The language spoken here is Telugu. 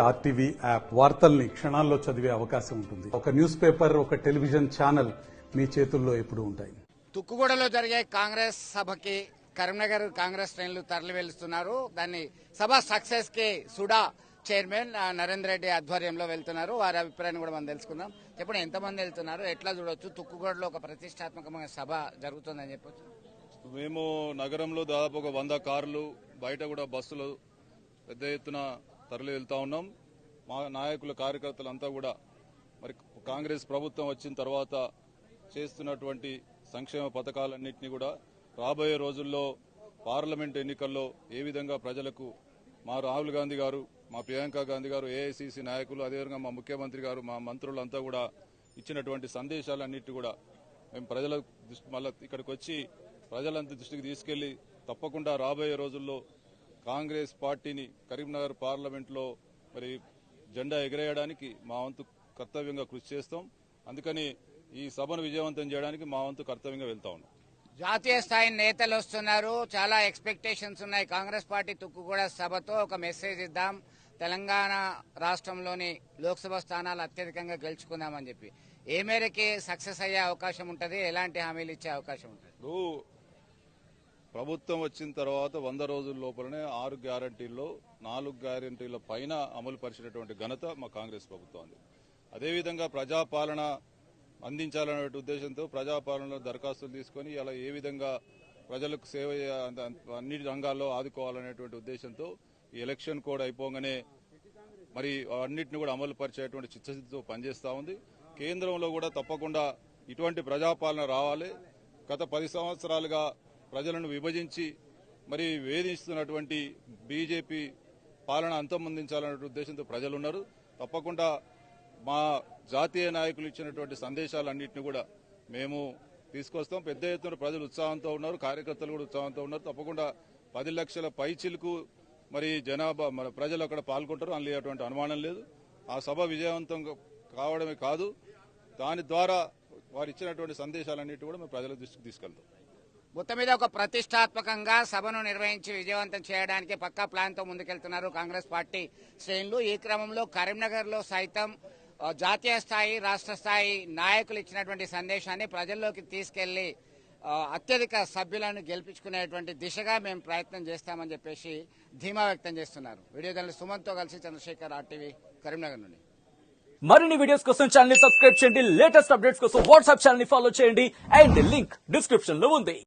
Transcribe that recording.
ఆర్టీవీ యాప్ వార్తల్ని క్షణాల్లో చదివే అవకాశం ఉంటుంది. ఒక న్యూస్ పేపర్, ఒక టెలివిజన్ ఛానల్ మీ చేతుల్లో ఎప్పుడూ ఉంటాయి. తుక్కుగూడలో జరిగే కాంగ్రెస్ సభకి కరీంనగర్ కాంగ్రెస్ శ్రేణులు తరలి వెళ్తున్నారు. దాన్ని సభ సక్సెస్ కి సుడా చైర్మన్ నరేందర్ రెడ్డి ఆధ్వర్యంలో వెళ్తున్నారు. వారి అభిప్రాయాన్ని కూడా మనం తెలుసుకుందాం. చెప్పండి, ఎంతమంది వెళ్తున్నారు, ఎట్లా చూడొచ్చు? తుక్కుగూడలో ఒక ప్రతిష్టాత్మకమైన సభ జరుగుతుందని చెప్పొచ్చు. మేము నగరంలో దాదాపు ఒక 100 కార్లు, బయట కూడా బస్సులు పెద్ద ఎత్తున తరలి వెళ్తా ఉన్నాం. మా నాయకుల కార్యకర్తలంతా కూడా మరి కాంగ్రెస్ ప్రభుత్వం వచ్చిన తర్వాత చేస్తున్నటువంటి సంక్షేమ పథకాలన్నింటినీ కూడా రాబోయే రోజుల్లో పార్లమెంట్ ఎన్నికల్లో ఏ విధంగా ప్రజలకు మా రాహుల్ గాంధీ గారు, మా ప్రియాంక గాంధీ గారు, ఏఐసిసి నాయకులు, అదేవిధంగా మా ముఖ్యమంత్రి గారు, మా మంత్రులంతా కూడా ఇచ్చినటువంటి సందేశాలన్నింటినీ కూడా మేము ప్రజల మళ్ళీ ఇక్కడికి వచ్చి ప్రజలంతా దృష్టికి తీసుకెళ్లి తప్పకుండా రాబోయే రోజుల్లో కాంగ్రెస్ పార్టీని కరీంనగర్ పార్లమెంట్లో మరి జెండా ఎగరేయడానికి మా వంతు కర్తవ్యంగా కృషి చేస్తాం. అందుకని ఈ సభను విజయవంతం చేయడానికి మా వంతు కర్తవ్యంగా వెళ్తా ఉన్నాం. జాతీయ స్థాయి నేతలు వస్తున్నారు, చాలా ఎక్స్పెక్టేషన్స్ ఉన్నాయి. కాంగ్రెస్ పార్టీ తుక్కుగూడ సభతో ఒక మెసేజ్ ఇద్దాం, తెలంగాణ రాష్ట్రంలోని లోక్సభ స్థానాలు అత్యధికంగా గెలుచుకుందామని చెప్పి ఏ మేరకి సక్సెస్ అయ్యే అవకాశం ఉంటుంది, ఎలాంటి హామీలు ఇచ్చే అవకాశం ఉంటుంది? ప్రభుత్వం వచ్చిన తర్వాత 100 రోజుల లోపలనే 6 గ్యారంటీల్లో 4 గ్యారంటీల పైన అమలు పరిచినటువంటి ఘనత మా కాంగ్రెస్ ప్రభుత్వం. అదేవిధంగా ప్రజాపాలన అందించాలనే ఉద్దేశంతో ప్రజాపాలనలో దరఖాస్తులు తీసుకుని ఇలా ఏ విధంగా ప్రజలకు సేవ అన్ని రంగాల్లో ఆదుకోవాలనేటువంటి ఉద్దేశంతో ఈ ఎలక్షన్ కోడ్ అయిపోగానే మరి అన్నింటినీ కూడా అమలు పరిచేటువంటి చిత్తశుద్ధితో పనిచేస్తూ ఉంది. కేంద్రంలో కూడా తప్పకుండా ఇటువంటి ప్రజాపాలన రావాలి. గత 10 సంవత్సరాలుగా ప్రజలను విభజించి మరి వేధిస్తున్నటువంటి బీజేపీ పాలన అంతమొందించాలనే ఉద్దేశంతో ప్రజలున్నారు. తప్పకుండా మా జాతీయ నాయకులు ఇచ్చినటువంటి సందేశాలన్నింటినీ కూడా మేము తీసుకొస్తాం. పెద్ద ఎత్తున ప్రజలు ఉత్సాహంతో ఉన్నారు, కార్యకర్తలు కూడా ఉత్సాహంతో ఉన్నారు. తప్పకుండా 10 లక్షల పైచిలకు మరి జనాభా మన ప్రజలు అక్కడ పాల్గొంటారు, అందులో అటువంటి అనుమానం లేదు. ఆ సభ విజయవంతం కావడమే కాదు, దాని ద్వారా వారు ఇచ్చినటువంటి సందేశాలన్నింటినీ కూడా మేము ప్రజల దృష్టికి తీసుకెళ్తాం. మొత్తం మీద ఒక ప్రతిష్టాత్మకంగా సభను నిర్వహించి విజయవంతం చేయడానికి పక్కా ప్లాన్ తో ముందుకెళ్తున్నారు కాంగ్రెస్ పార్టీ శ్రేణులు. ఈ క్రమంలో కరీంనగర్ లో సైతం జాతీయ స్థాయి, రాష్ట్ర స్థాయి నాయకులు ఇచ్చినటువంటి సందేశాన్ని ప్రజల్లోకి తీసుకెళ్లి అత్యధిక సభ్యులను గెలిపించుకునేటువంటి దిశగా మేము ప్రయత్నం చేస్తామని చెప్పేసి ధీమా వ్యక్తం చేస్తున్నారు. వీడియో జర్నలిస్ట్ సుమన్ తో కలిసి చంద్రశేఖర్, ఆర్టీవీ, కరీంనగర్ నుండి. మరిన్ని వీడియోస్ కోసం ఛానల్ ని సబ్స్క్రైబ్ చేయండి, లేటెస్ట్ అప్డేట్స్ కోసం వాట్సాప్ ఛానల్ ని ఫాలో చేయండి, అండ్ లింక్ డిస్క్రిప్షన్ లో ఉంది.